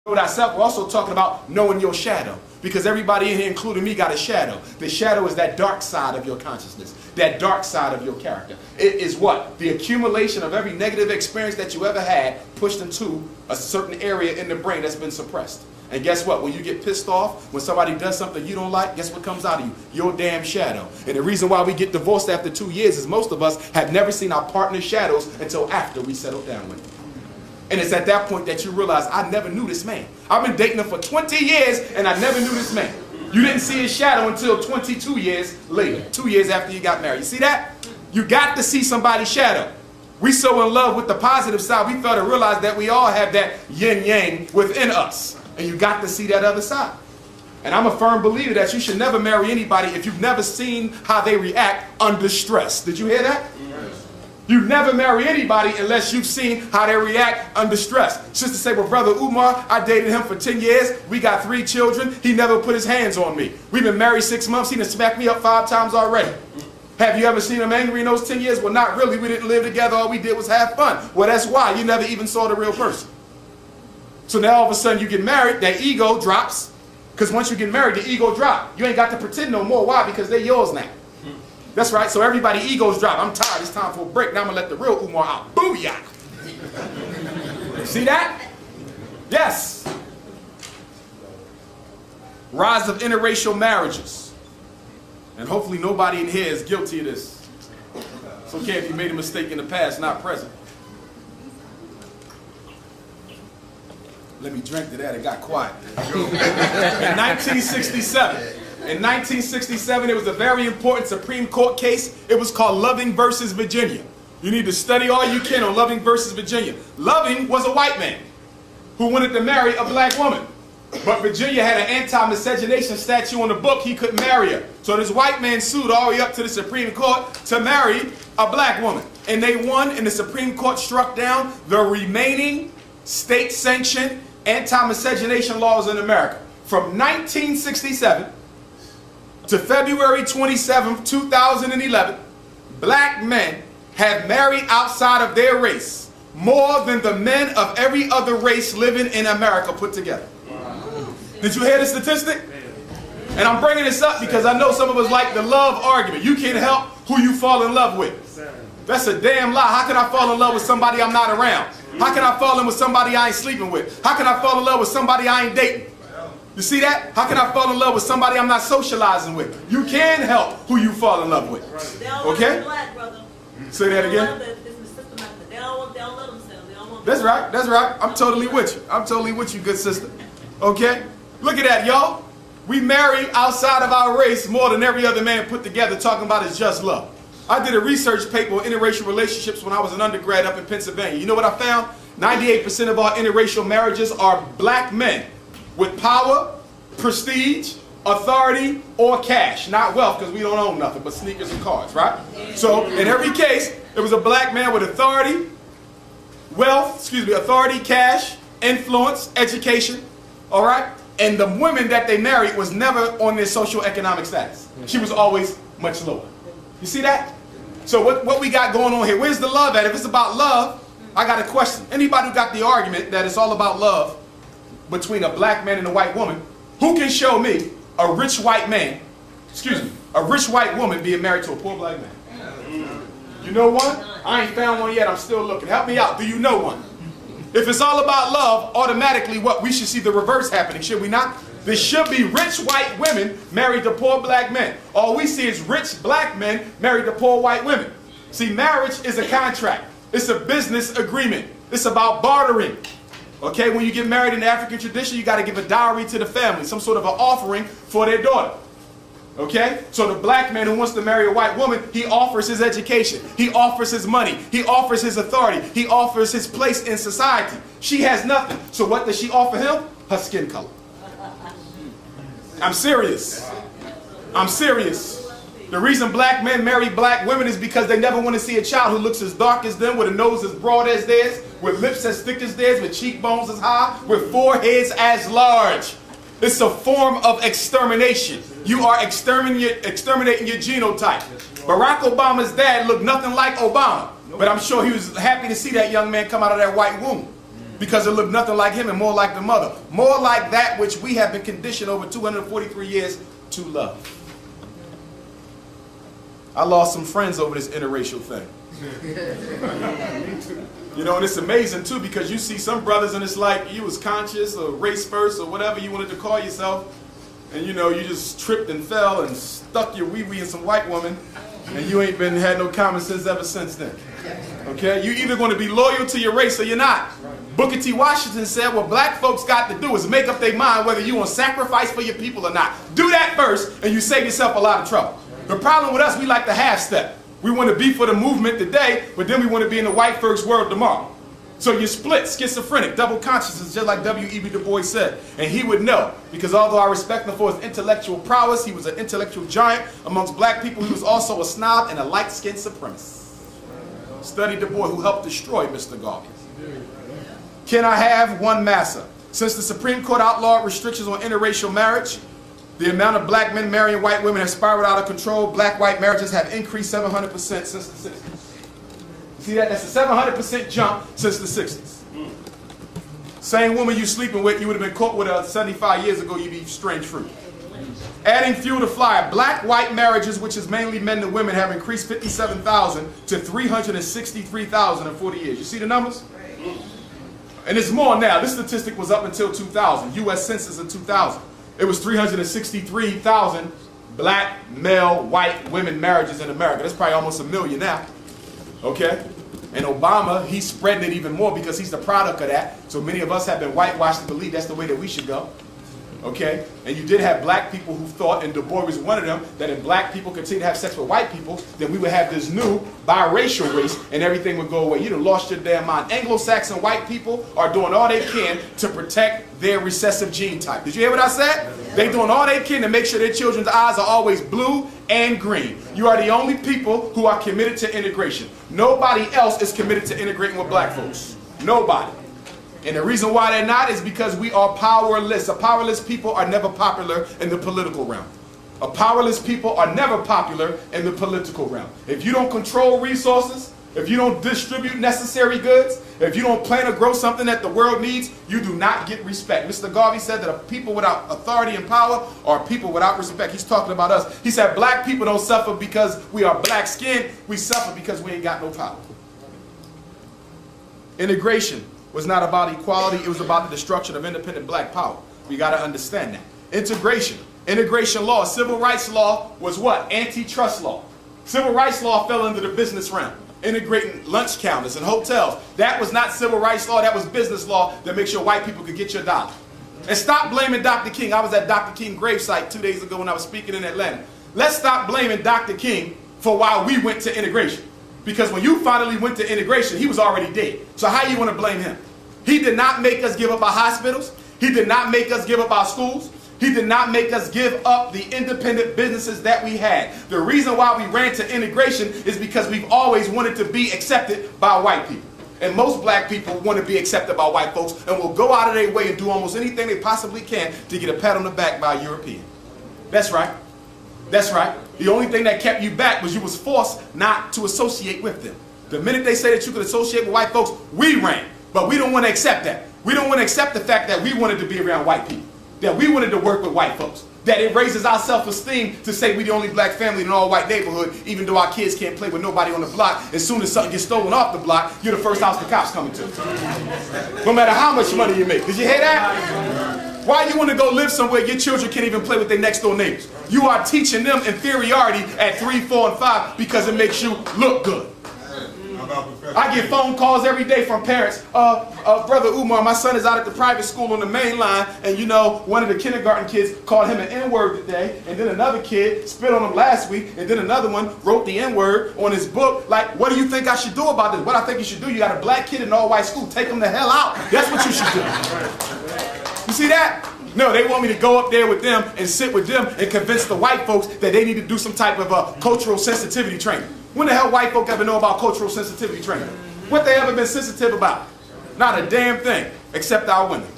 Know thyself, we're also talking about knowing your shadow. Because everybody in here, including me, got a shadow. The shadow is that dark side of your consciousness, that dark side of your character. It is what? The accumulation of every negative experience that you ever had pushed into a certain area in the brain that's been suppressed. And guess what? When you get pissed off, when somebody does something you don't like, guess what comes out of you? Your damn shadow. And the reason why we get divorced after 2 years is most of us have never seen our partner's shadows until after we settled down with them. And it's at that point that you realize, I never knew this man. I've been dating him for 20 years and I never knew this man. You didn't see his shadow until 22 years later, 2 years after you got married. You see that? You got to see somebody's shadow. We so in love with the positive side, we fail to realize that we all have that yin-yang within us. And you got to see that other side. And I'm a firm believer that you should never marry anybody if you've never seen how they react under stress. Did you hear that? You never marry anybody unless you've seen how they react under stress. Sister say, well, Brother Umar, I dated him for 10 years. We got 3 children. He never put his hands on me. We've been married 6 months. He done smacked me up 5 times already. Have you ever seen him angry in those 10 years? Well, not really. We didn't live together. All we did was have fun. Well, that's why. You never even saw the real person. So now all of a sudden you get married, that ego drops. Because once you get married, the ego drops. You ain't got to pretend no more. Why? Because they're yours now. That's right. So everybody egos drop. I'm tired. It's time for a break. Now I'm going to let the real Umar out. Booyah! See that? Yes. Rise of interracial marriages. And hopefully nobody in here is guilty of this. It's okay if you made a mistake in the past, not present. Let me drink to that. It got quiet. In 1967. In 1967, it was a very important Supreme Court case. It was called Loving versus Virginia. You need to study all you can on Loving versus Virginia. Loving was a white man who wanted to marry a black woman. But Virginia had an anti-miscegenation statute on the book. He couldn't marry her. So this white man sued all the way up to the Supreme Court to marry a black woman. And they won, and the Supreme Court struck down the remaining state-sanctioned anti-miscegenation laws in America. From 1967 to February 27, 2011, black men have married outside of their race more than the men of every other race living in America put together. Did you hear the statistic? And I'm bringing this up because I know some of us like the love argument. You can't help who you fall in love with. That's a damn lie. How can I fall in love with somebody I'm not around? How can I fall in with somebody I ain't sleeping with? How can I fall in love with somebody I ain't dating? You see that? How can I fall in love with somebody I'm not socializing with? You can help who you fall in love with. Okay? Say that again. That's right. That's right. I'm totally with you. I'm totally with you, good sister. Okay? Look at that, y'all. We marry outside of our race more than every other man put together, talking about is just love. I did a research paper on interracial relationships when I was an undergrad up in Pennsylvania. You know what I found? 98% of our interracial marriages are black men with power, prestige, authority, or cash. Not wealth, because we don't own nothing but sneakers and cars, right? So in every case, it was a black man with authority, authority, cash, influence, education, all right? And the women that they married was never on their social economic status. She was always much lower. You see that? So what we got going on here? Where's the love at? If it's about love, I got a question. Anybody who got the argument that it's all about love between a black man and a white woman, who can show me a rich white man, a rich white woman being married to a poor black man? You know one? I ain't found one yet. I'm still looking. Help me out. Do you know one? If it's all about love, automatically we should see the reverse happening, should we not? There should be rich white women married to poor black men. All we see is rich black men married to poor white women. See, marriage is a contract. It's a business agreement. It's about bartering. Okay, when you get married in the African tradition, you got to give a dowry to the family, some sort of an offering for their daughter. Okay, so the black man who wants to marry a white woman, he offers his education, he offers his money, he offers his authority, he offers his place in society. She has nothing. So what does she offer him? Her skin color. I'm serious. I'm serious. The reason black men marry black women is because they never want to see a child who looks as dark as them, with a nose as broad as theirs, with lips as thick as theirs, with cheekbones as high, with foreheads as large. It's a form of extermination. You are exterminating your genotype. Barack Obama's dad looked nothing like Obama, but I'm sure he was happy to see that young man come out of that white womb. because it looked nothing like him and more like the mother. More like that which we have been conditioned over 243 years to love. I lost some friends over this interracial thing. You know, and it's amazing too, because you see some brothers and it's like you was conscious or race first or whatever you wanted to call yourself, and you know, you just tripped and fell and stuck your wee-wee in some white woman, and you ain't had no common sense ever since then. Okay? You're either going to be loyal to your race or you're not. Booker T. Washington said what black folks got to do is make up their mind whether you want to sacrifice for your people or not. Do that first and you save yourself a lot of trouble. The problem with us, we like the half step. We want to be for the movement today, but then we want to be in the white folks' world tomorrow. So you're split, schizophrenic, double consciousness, just like W.E.B. Du Bois said. And he would know, because although I respect him for his intellectual prowess, he was an intellectual giant amongst black people. He was also a snob and a light-skinned supremacist. Study Du Bois, who helped destroy Mr. Garvey. Can I have one massa? Since the Supreme Court outlawed restrictions on interracial marriage, the amount of black men marrying white women has spiraled out of control. Black-white marriages have increased 700% since the 60s. You see that? That's a 700% jump since the 60s. Same woman you sleeping with, you would have been caught with her 75 years ago, you'd be strange fruit. Adding fuel to fire, black-white marriages, which is mainly men and women, have increased 57,000 to 363,000 in 40 years. You see the numbers? And it's more now. This statistic was up until 2000, U.S. Census in 2000. It was 363,000 black, male, white women marriages in America. That's probably almost 1 million now. Okay? And Obama, he's spreading it even more because he's the product of that. So many of us have been whitewashed to believe that's the way that we should go. Okay? And you did have black people who thought, and Du Bois was one of them, that if black people continue to have sex with white people, then we would have this new biracial race and everything would go away. You done lost your damn mind. Anglo-Saxon white people are doing all they can to protect their recessive gene type. Did you hear what I said? They're doing all they can to make sure their children's eyes are always blue and green. You are the only people who are committed to integration. Nobody else is committed to integrating with black folks. Nobody. And the reason why they're not is because we are powerless. A powerless people are never popular in the political realm. A powerless people are never popular in the political realm. If you don't control resources, if you don't distribute necessary goods, if you don't plan to grow something that the world needs, you do not get respect. Mr. Garvey said that a people without authority and power are people without respect. He's talking about us. He said black people don't suffer because we are black skinned. We suffer because we ain't got no power. Integration was not about equality, it was about the destruction of independent black power. We got to understand that. Integration law, civil rights law was what? Antitrust law. Civil rights law fell into the business realm. Integrating lunch counters and hotels. That was not civil rights law, that was business law that makes sure white people could get your dollar. And stop blaming Dr. King. I was at Dr. King's gravesite 2 days ago when I was speaking in Atlanta. Let's stop blaming Dr. King for why we went to integration. Because when you finally went to integration, he was already dead. So how you want to blame him? He did not make us give up our hospitals. He did not make us give up our schools. He did not make us give up the independent businesses that we had. The reason why we ran to integration is because we've always wanted to be accepted by white people. And most black people want to be accepted by white folks and will go out of their way and do almost anything they possibly can to get a pat on the back by a European. That's right. That's right. The only thing that kept you back was you was forced not to associate with them. The minute they say that you could associate with white folks, we ran. But we don't want to accept that. We don't want to accept the fact that we wanted to be around white people. That we wanted to work with white folks. That it raises our self-esteem to say we're the only black family in an all-white neighborhood, even though our kids can't play with nobody on the block. As soon as something gets stolen off the block, you're the first house the cops coming to. No matter how much money you make. Did you hear that? Why you want to go live somewhere your children can't even play with their next door neighbors? You are teaching them inferiority at 3, 4, and 5 because it makes you look good. I get phone calls every day from parents. Brother Umar, my son is out at the private school on the main line, and you know, one of the kindergarten kids called him an N-word today, and then another kid spit on him last week, and then another one wrote the N-word on his book. Like, what do you think I should do about this? What I think you should do, you got a black kid in an all-white school, take him the hell out. That's what you should do. You see that? No, they want me to go up there with them and sit with them and convince the white folks that they need to do some type of cultural sensitivity training. When the hell white folk ever know about cultural sensitivity training? What they ever been sensitive about? Not a damn thing, except our women.